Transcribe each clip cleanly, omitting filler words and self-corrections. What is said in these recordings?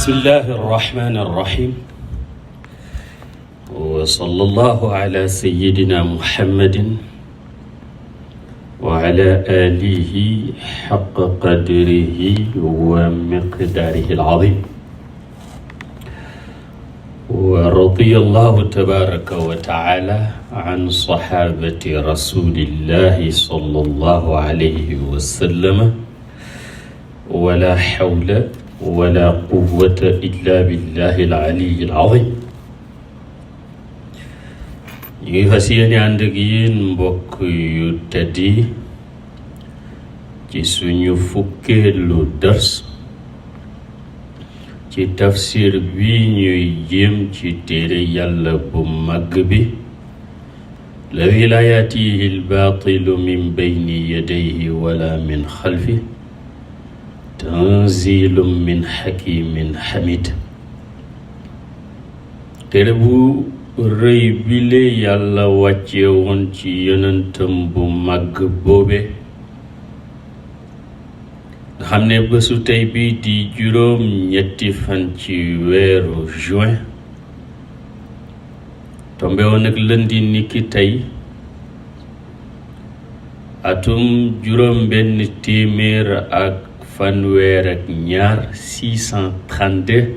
bismillahi arrahmani arrahim wa sallallahu ala sayyidina muhammadin wa ala alihi haqqa qadrihi wa miqdaarihi al-azim wa radiyallahu tabaraka wa taala an sahabati rasulillahi sallallahu alayhi wa sallam wala hawla wala quwwata illa billahi al-aliyyi al-azim. ñu ngi fas yéene ànd ak yéen mbokk yu tedd yi ci suñu fukkeelu dars ci tafsir bi ñuy jéem ci téere yàlla bu màgg bi ladi laa yaatihi al-baatilu min bayni yadayhi wala min xalfi tanzilum min hakimin hamid. téere bu rëy bile yàlla wàcce woon ci yonentam bu màgg boobe nga xam ne bésu tey bi di juróom ñetti fan ci weeru juin tombe woon ak lëndi niki tey atum juróom benn téeméer ak fanweer ak ñaar 632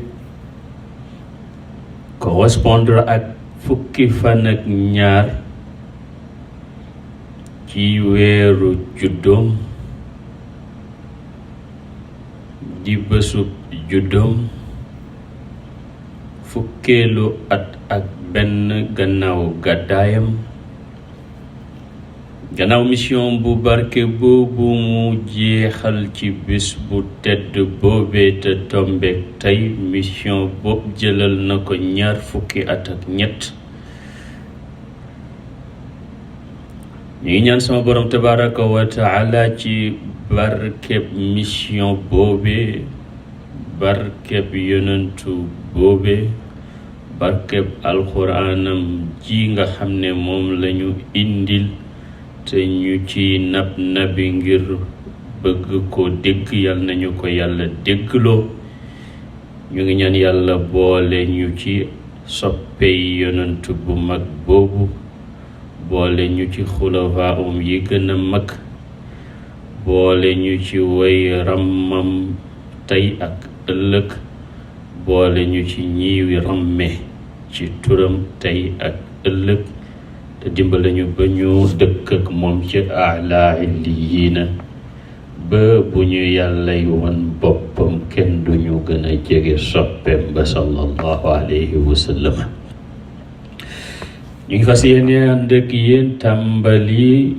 correspondre ak fukki fan ak ñaar ci weeru juddoom di bésub juddoom fukkeelu at ak benn gannaaw gàddaayam gannaaw mission bu barke boobu mu jeexal ci bés bu tedd boobee te tombeek tey mission boobu jëlal na ko ñaar fukki at ak ñett. ñu ngi ñaan sama borom tabaraka wa taala ci barkeb mission boobee barkeb yonentu boobee barkeb alxuraanam ji nga xam ne moom lañu indil te ñu ci nabi ngir bëgg ko dégg yal nañu ko yàlla déggloo. ñu ngi ñaan yàlla boole ñu ci soppey yonent bu mag boobu boole ñu ci xulafaum yi gën a mag boole ñu ci way rammam tey ak ëllëg boole ñu ci ñiwi ramme ci turam tey ak ëllëg te dimbale ñu ba ñu dëkk ak moom ci a'laa illiyiina ba bu ñu yàllay wan boppam kenn duñu gën a jege soppeem ba sallallahu alayhi wa sallam. ñu ngi fas yéene ànd ak yéen tàmbali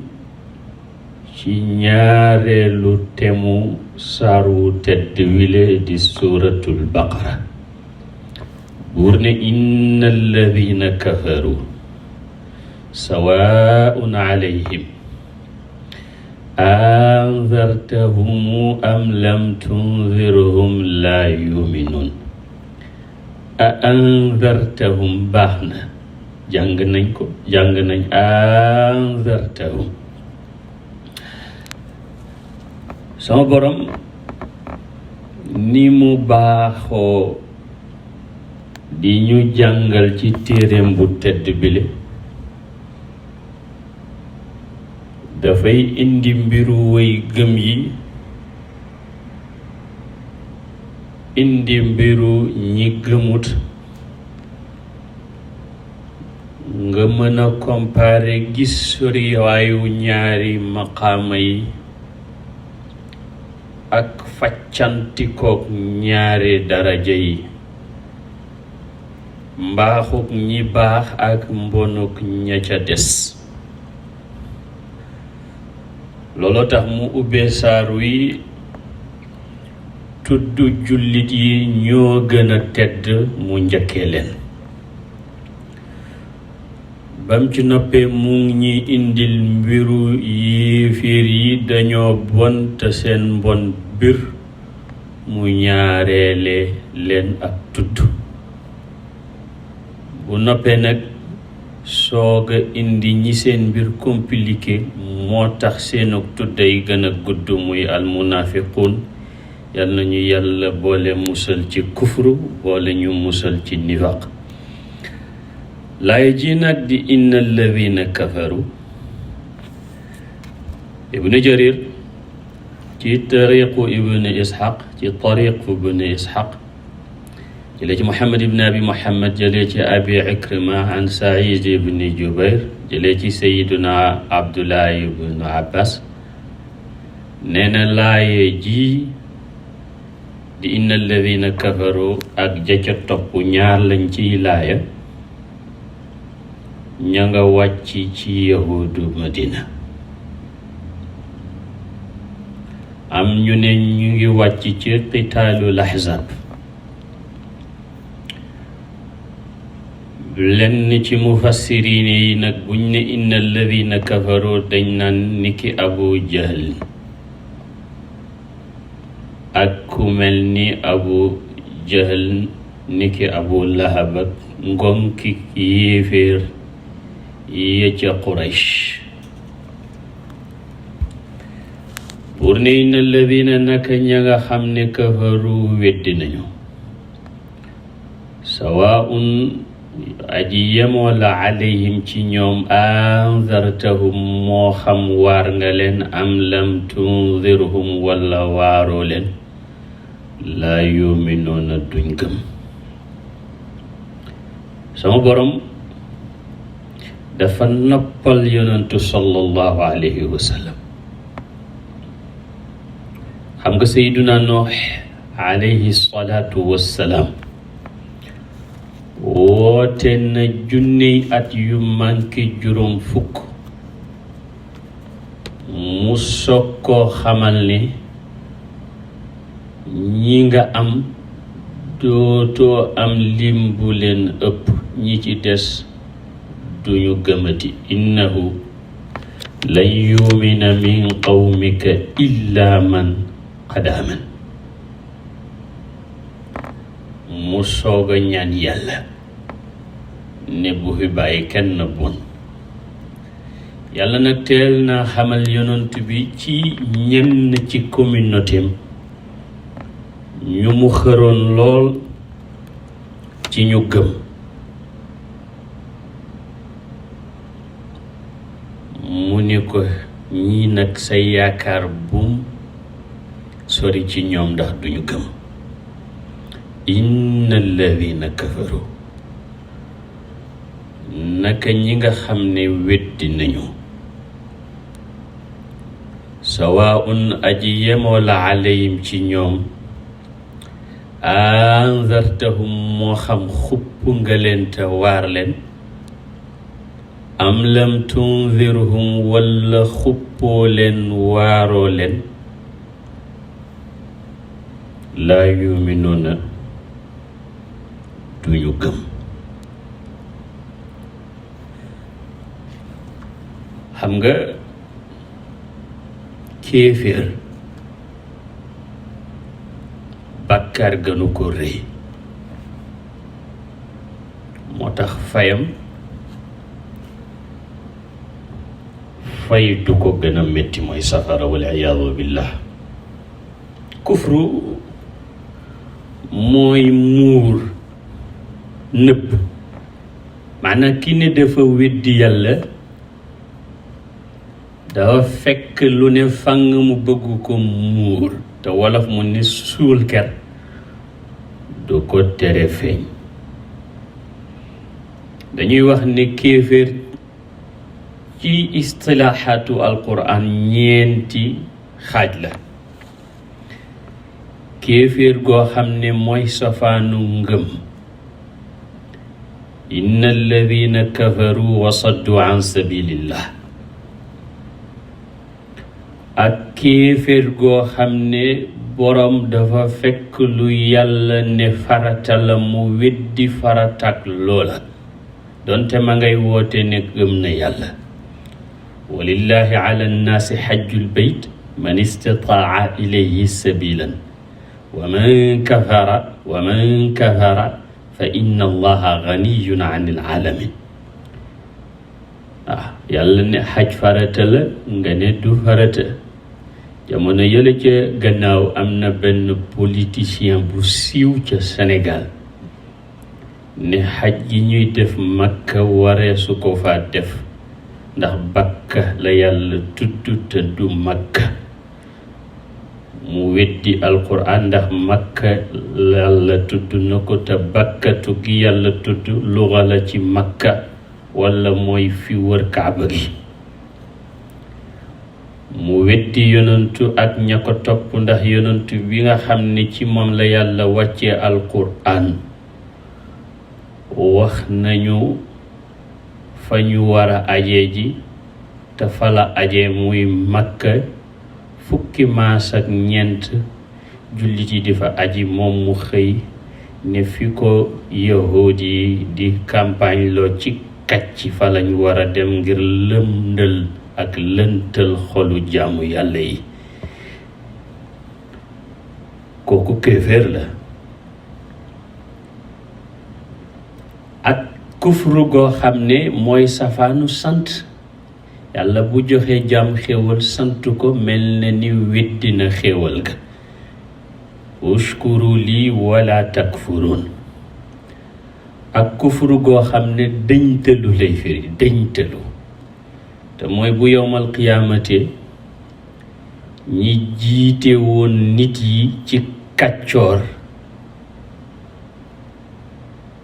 ci ñaareelu temu saaru tedd wile di suuratul baqara. buur ne inna alladina kafaru sawaa'un alayhim anzartahum am lam tunzirhum laa yuminuun. a anzartahum baax na jàng nañ anzartahum. sama borom ni mu baaxoo di ñu jàngal ci téereem bu tedd bile dafay indi mbiru way gëm yi indi mbiru ñi gëmut nga mën a comparer gis soriwaayu ñaari maqaama yi ak faccantikook ñaari daraja yi mbaaxuk ñi baax ak mbonuk ña ca des. looloo tax mu ubbee saar wi tudd jullit yi ñoo gën a tedd mu njëkkee leen. bam ci noppee mu ngi indil mbiru yéeféer yi dañoo bon te seen mbon bir mu ñaareele leen ak tudd. bu noppee nag sooga indi ñi seen mbir compliqué moo tax seenug tudday gën a gudd muy almunafiqun yal nañu yàlla boole musal ci kufru boole ñu musal ci nifaq. laay ji nag di inna alladina kafaru. ibnu jarir ci tariqu ibnu ishaq ci tariqu ibnu ishaq jëlee ci muhammad ibn abi muhammad jëlee ci abi ikrima an saïd ibni jubair jëlee ci sayiduna abdullahi ibnu abbas nee na laaye ji di inna alladina kafaru ak jaca topp ñaar lañ ciy laaya ña nga wàcc ci yahudu madina. am ñu ne ñu ngi wàcc ci qitaalul ahzab. lenn ci mufassiriin yi nag buñ ne inna alladina kafaru dañ naan niki abu jahl ak ku mel ni abu jahl niki abu lahab ak ngonki yéeféer ya ca quraysh. pour ne inna alladina naka ña nga xam ne kafaru weddi nañu sawaun aji yemoo la alayhim ci ñoom anzartahum moo xam waar nga leen am lam tunzirhum wala waaroo leen laa yuminoona duñ gëm. sama borom dafa noppal yonentu sallallahu alayhi wa sallam. xam nga sayyiduna Nuux alayhi salaatu wassalaam woote na junney at yu manqué juróom fukk mu soog koo xamal ne ñi nga am dootoo am lim bu leen ëpp ñi ci des duñu gëmati. innahu lan yumina min qawmika illa man qad aman. mu soog a ñaan yàlla ne bu fi bàyyi kenn bon. yàlla nag teel na xamal yonent bi ci ñenn ci communauté am ñu mu xëroon lool ci ñu gëm. mu ni ko ñii nag say yaakaar bum sori ci ñoom ndax duñu gëm. inna alladina kafaru naka ñi nga xam ne weddi nañu sawaun aji yemoo la alayhim ci ñoom anzartahum moo xam xupp nga leen te waar leen am lam tunzirhum wala xuppoo leen waaroo leen laa yuminuuna duñu gëm. xam nga kéeféer bàkkaar gënu ko rëy moo tax fayam fay du ko gën a métti mooy safara wal iyaadu billah. kufru mooy muur nëbb maanaam ki ne dafa weddi yàlla dafa fekk lu ne fang mu bëgg ko muur te wolof mu ni suul ker du ko tere feeñ. dañuy wax ne kéeféer ci istilaaxaatu alquran ñeenti xaaj la. kéeféer goo xam ne mooy safaanu ngëm inna alladina kafaru wa saddu an sabilillah. ak kéeféer goo xam ne borom dafa fekk lu yàlla ne farata la mu weddi faratak loola donte ma ngay woote ne gëm na yàlla. walillahi ala nnaasi xajjul bayt man istataa ilayhi sabilan wa man kafara fa inna allaha ganiyun an alaalamin. yàlla ne xaj farata la nga ne du farata jamono yële ca gannaaw am na benn politicien bu siiw ca Sénégal ne xaj yi ñuy def Makka waree su ko faa def ndax Bakka la yàlla tudd te du Makka mu weddi alquran ndax Makka yàlla tudd na ko te bakkatu gi yàlla tudd luga la ci Makka wala mooy fi wër Kaaba gi mu weddi yonantu ak ña ko topp ndax yonantu bi nga xam ne ci moom la yàlla wàccee alquran wax nañu fa ñu war a ajee ji te fa la ajee muy Makka fukki maas ak ñeent jullit yi di fa aji moom mu xëy ne fi ko yahuud yi di campagne loo ci kàcc fa lañu war a dem ngir lëndal ak lëntal xolu jaamu yàlla yi kooku kéeféer la ak kufru goo xam ne mooy safaanu sant yàlla bu joxee jaam xéewal sant ko mel na ni weddi na xéewal ga ushkuru lii wala takfurun ak kufru goo xam ne dëñtalu lay firi dëñtalu te mooy bu yowmal qiyaamate ñi jiite woon nit yi ci kàccoor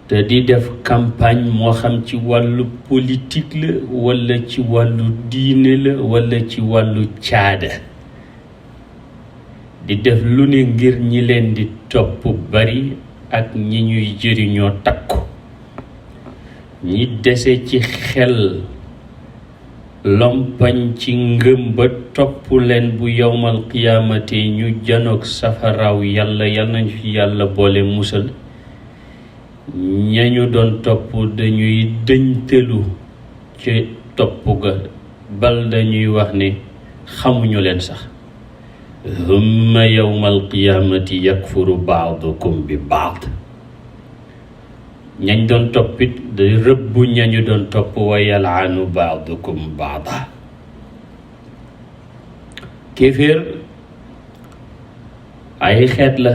te di def campagne moo xam ci wàllu politique la walla ci wàllu diine la walla ci wàllu caada di def lu ne ngir ñi leen di topp bari ak ñi ñuy jëriñoo takku ñi dese ci xel lompañ ci ngëm ba topp leen bu yowmal qiyaamate ñu janoog safaraaw yàlla yal nañu ci yàlla boole musal ñañu doon topp dañuy dëñtelu ci topp ga bal dañuy wax ne xamuñu leen sax humma yowmal qiyaamati yakfuru baadukum bi baad ñañ doon toppit da rëbbu ñañu doon topp wa yalaanu baadukum baada kéeféer ay xeet la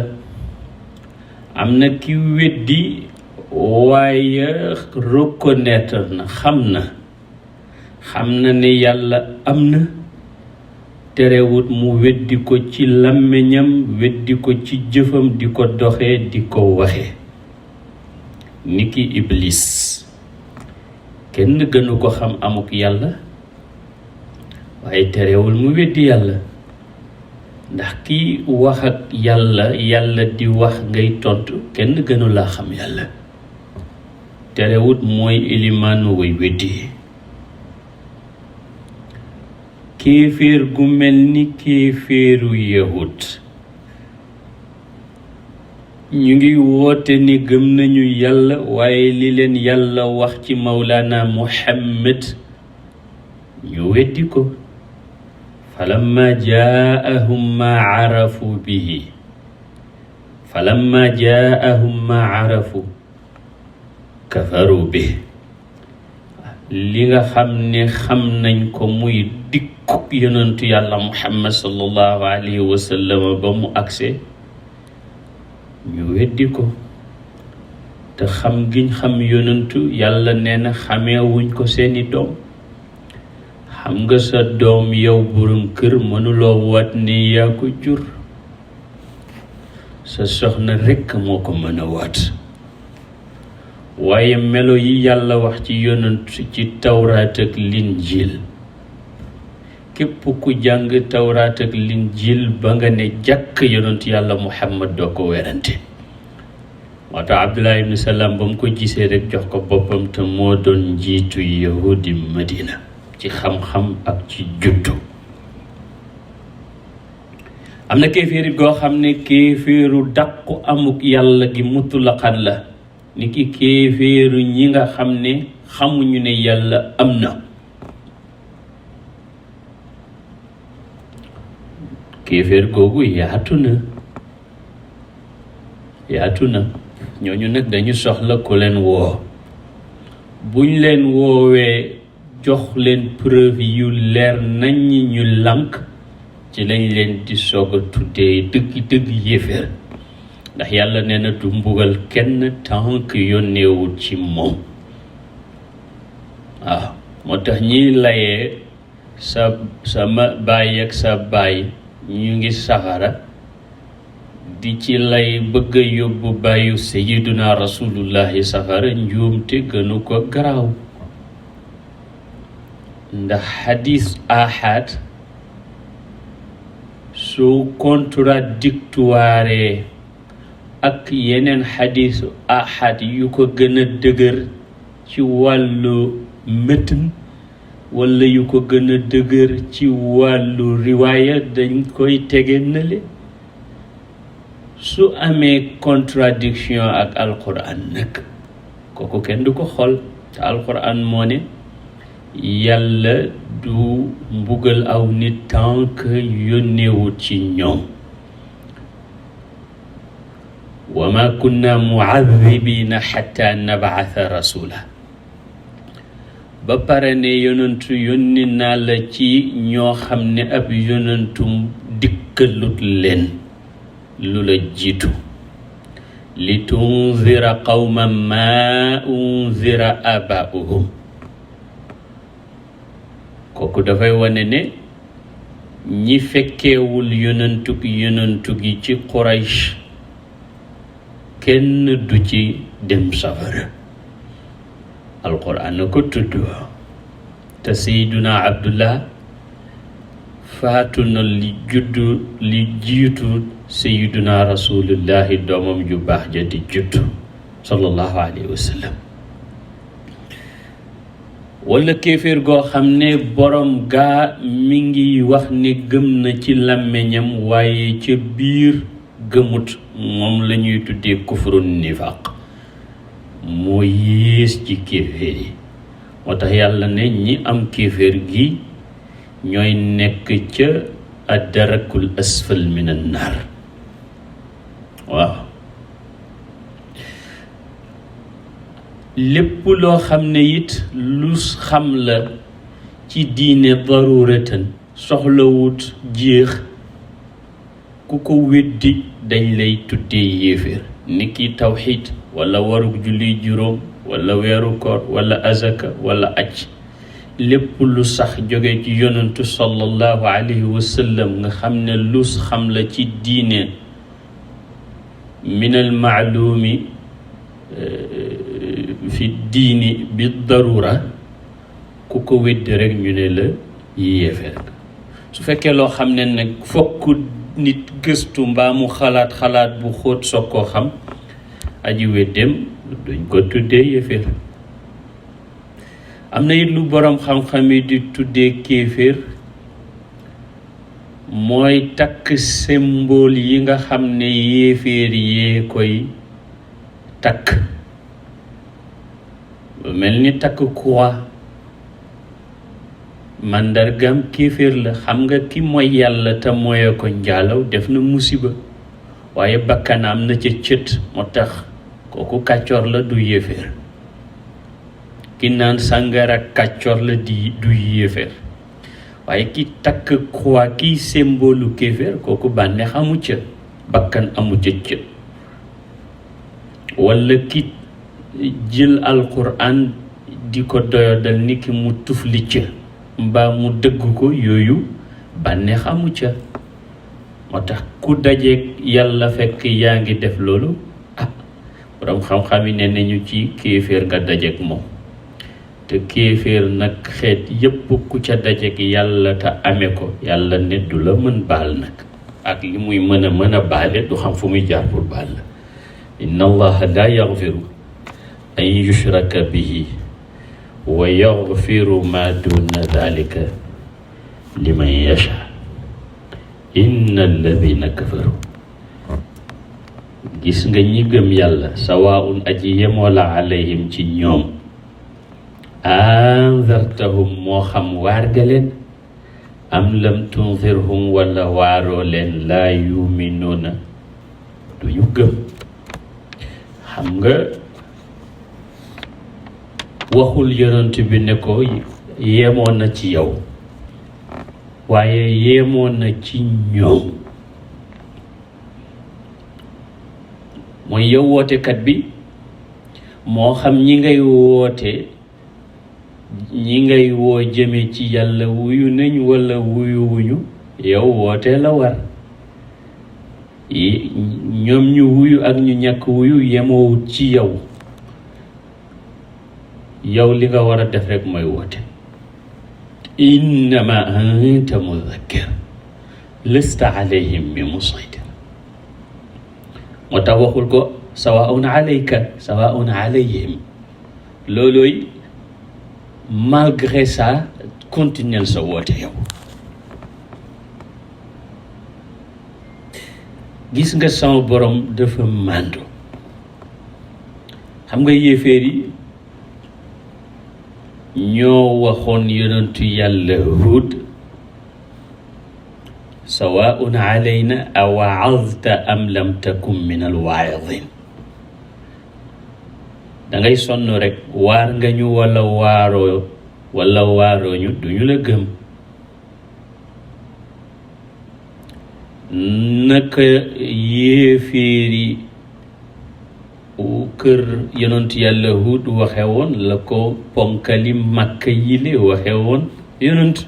am na ki weddi waaye reconnaître na xam na ne yàlla am na terewut mu weddi ko ci làmmiñam weddi ko ci jëfam di ko doxee di ko waxe niki iblis kenn gënu ko xam amuk yàlla waaye terewul mu weddi yàlla ndax ki wax ak yàlla yàlla di wax ngay tontu kenn gënu laa xam yàlla terewut mooy ilimaanu way weddi kéeféer gu mel ni kéeféeru yahud ñu ngi woote ni gëm nañu yàlla waaye li leen yàlla wax ci mawlana muhammad ñu weddi ko falamma jaahum ma arafu kafaru bi li nga xam ne xam nañ ko muy dikkuk yonentu yàlla muhammad sallallahu alayhi wa sallam ba mu agse ñu weddi ko te xam giñ xam yonentu yàlla nee na xameewuñ ko seeni doom xam nga sa doom yow borom kër mënuloo waat ni yaa ko jur sa soxna rekk moo ko mën a waat waaye melo yi yàlla wax ci yonentu ci tawraat ak linjil képp ku jàng tawraat ak linjil ba nga ne jàkk yonentu yàlla muhammad doo ko werante moo tax abdullah ibn salaam ba mu ko gisee rek jox ko boppam te moo doon njiitu yahudi madina ci xam-xam ak ci juddu am na kéeféerit goo xam ne kéeféeru dàqu amuk yàlla gi mutlaqan la ni ki kéeféeru ñi nga xam ne xamuñu ne yàlla am na kéeféer googu yaatu na ñooñu nag dañu soxla ku leen woo buñ leen woowee jox leen preuve yu leer nañ ñu lànk ci lañ leen di soog a tuddee dëgg yéeféer ndax yàlla nee na du mbugal kenn tant que yónneewul ci moom waaw moo tax ñiy layee sama baay ak sa baay ñu ngi safara di ci lay bëgg a yóbbu bàyyu sayyiduna rasulullahi safara njuumte gënu ko garaaw ndax xadis ahad su contradictoire ak yeneen xadisu ahad yu ko gën a dëgër ci wàllu métn wala yu ko gën a dëgër ci wàllu riwaaya dañ koy tege nale su amee contradiction ak alquran nag kooku kenn du ko xool te alquran moo ne yàlla du mbugal aw nit tant que yónneewut ci ñoom wa ma kunna mu'adhibina hatta nab'atha rasula ba pare ne yonentu yónni naa la ci ñoo xam ne ab yonentum dikkalut leen lu la jiitu li tunzira qawman ma unzira abaa'uhum kooku dafay wane ne ñi fekkeewul yonentu gi ci Quraysh kenn du ci dem safara alquran na ko tudd te sayduna Abdullah faatu na li jiitu sayyiduna rasulullahi doomam ju baax ja di juddu sallallahu alayhi wa sallam wala kéeféer goo xam ne borom gaa mi ngi wax ne gëm na ci làmmiñam waaye ca biir gëmut moom la ñuy tuddee kufru nifaq moo yées ci kéeféer yi moo tax yàlla ne ñi am kéeféer gi ñooy nekk ca addarakul asfal min an naar waaw lépp loo xam ne it lu xam la ci diine daruratan soxlawut jeex ku ko weddi dañ lay tuddee yéeféer ni ki tawxiid wala warug julli juróom wala weeru koor wala azaka wala aj lépp lu sax jóge ci yonentu sallallahu alayhi wa sallam nga xam ne lu xam la ci diine min al maalumi fi diini bi darura ku ko weddi rek ñu ne la yéeféer su fekkee loo xam ne nag fokk nit gëstu mbaa mu xalaat bu xóot soog koo xam aji weddeem duñ ko tuddee yéeféer am na it lu boroom xam-xam yi di tuddee kéeféer mooy takk symbole yi nga xam ne yéeféer yee koy takk mel ni takk croix màndargam kéeféer la xam nga ki mooy yàlla te mooyee ko njaalaw def na musiba waaye bakkan am na ca cët moo tax kooku kàccoor la du yéeféer ki naan sàngara kàccoor la du yéeféer waaye ki takk croix kiy symbole kéeféer kooku bànneex amu ca bakkan amu ca cët walla ki jël alquran di ko doyodal ni ki mu tufli ca mbaa mu dëgg ko yooyu bànneex amu ca moo tax ku dajeeg yàlla fekk yaa ngi def loolu borom xam-xam yi ne nañu ci kéeféer nga dajeeg moom te kéeféer nag xeet yépp ku ca dajeeg yàlla te amee ko yàlla ne du la mën baal nag ak li muy mën a baale du xam fu muy jaar pour baal la inna allaha la yaghfiru an yushraka bihi wa yaghfiru ma duna dhalika liman yasha inna alladhina kafaru gis nga ñi gëm yàlla sawaun aji yemoo la alayhim ci ñoom anzartahum moo xam waar ga leen am lam tunzirhum wala waaroo leen laa yuminuuna duñu gëm xam nga waxul yonent bi ne ko yemoon na ci yow waaye yemoon na ci ñoom. mooy yow wootekat bi moo xam ñi ngay woote ñi ngay woo jëme ci yàlla wuyu nañ walla wuyuwuñu yow woote la war. ñoom ñu wuyu ak ñu ñàkk wuyu yemoowut ci yow. yow li nga war a def rek mooy woote. innama anta mudakkir lasta alayhim bi musaytir. moo tax waxul ko sawaun alayka sawaun alayhim. loolooy malgré ça continuer sa woote yow. gis nga sama borom dafa màndu. xam nga yéeféer yi ñoo waxoon yonentu yàlla Huud sawaun alayna awaazta am lam takun min alwaa'izin. dangay sonn rek waar nga ñu wala waaroo ñu duñu la gëm. naka yéeféeri kër yonent yàlla Huud waxe woon la ko ponkali Makka yile waxe woon yonent.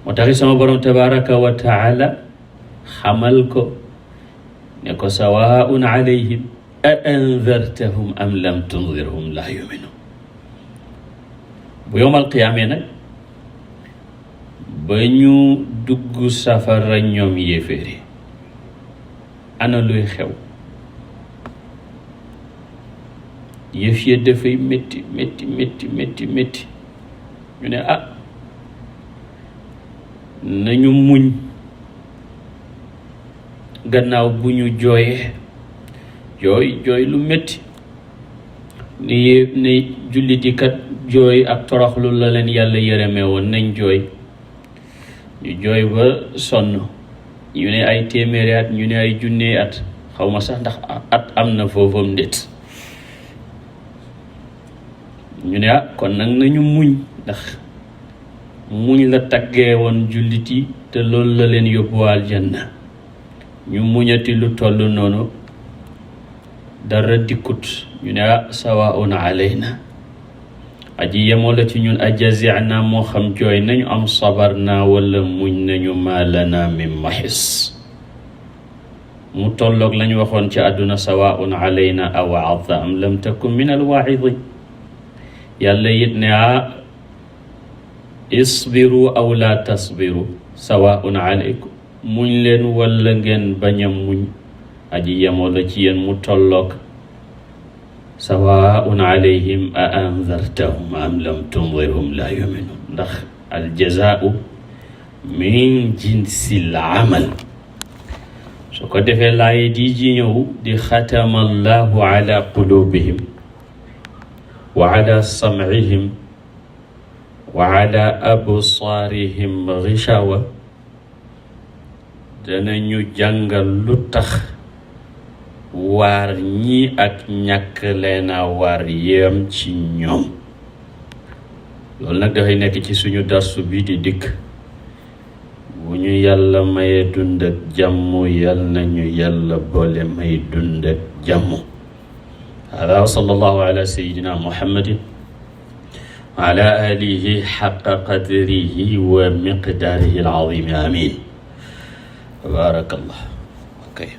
moo taxi sama borom tabaraka wa taala xamal ko ne ko sawaun alayhim a anzartahum am lam tunzirhum la yuminu. bu yowmal qiyaamee nag ba ñu dugg safara ñoom yéeféeri ana luy xew. yëf ya dafay métti ñu ne nañu muñ gannaaw bu ñu jooyee jooy lu métti ni jullit yi kat jooy ak toroxlu la leen yàlla yërëme woon nañ jooy. ñu jooy ba sonn ñu ne ay téeméeri at ñu ne ay junne at xaw ma sax ndax at am na foofam ndét. ñu ne kon nag nañu muñ ndax muñ la taggee woon jullit yi te loolu la leen yóbbu aljanna. ñu muñati lu toll noonu dara dikkut ñu ne sawaun alayna aji yemoo la ci ñun ajazina moo xam jooy nañu am sabar naa wala muñ nañu ma lana min mahis. mu tolloog lañu waxoon ci àdduna sawaun alayna awaazta am lam takun min alwaa'izin. yàlla it ne isbiru aw la tasbiru sawaun alaykum. muñ leen wala ngeen bañ a muñ aji yemoo la ci yéen mu tolloog sawaun alayhim a anzartahum am lam tunzirhum la yuminun. ndax aljazaau min jinsil amal. su ko defee laaye di ji ñëw di xatama allahu ala qulubihim wa ala sam'ihim wa ala absaarihim ghishawa. danañu jàngal lu tax waar ñi ak ñàkk leena waar yem ci ñoom. loolu nag dafay nekk ci suñu darsu bi di dikk. bu ñu yàlla maye dund ak jàmm yal nañu yàlla boole may dund ak jàmm. hada wa sallallahu ala sayyidina muhammadin wa ala alihi haqqa qadrihi wa miqdaarihi al-azim. amin. barakallah. Okay.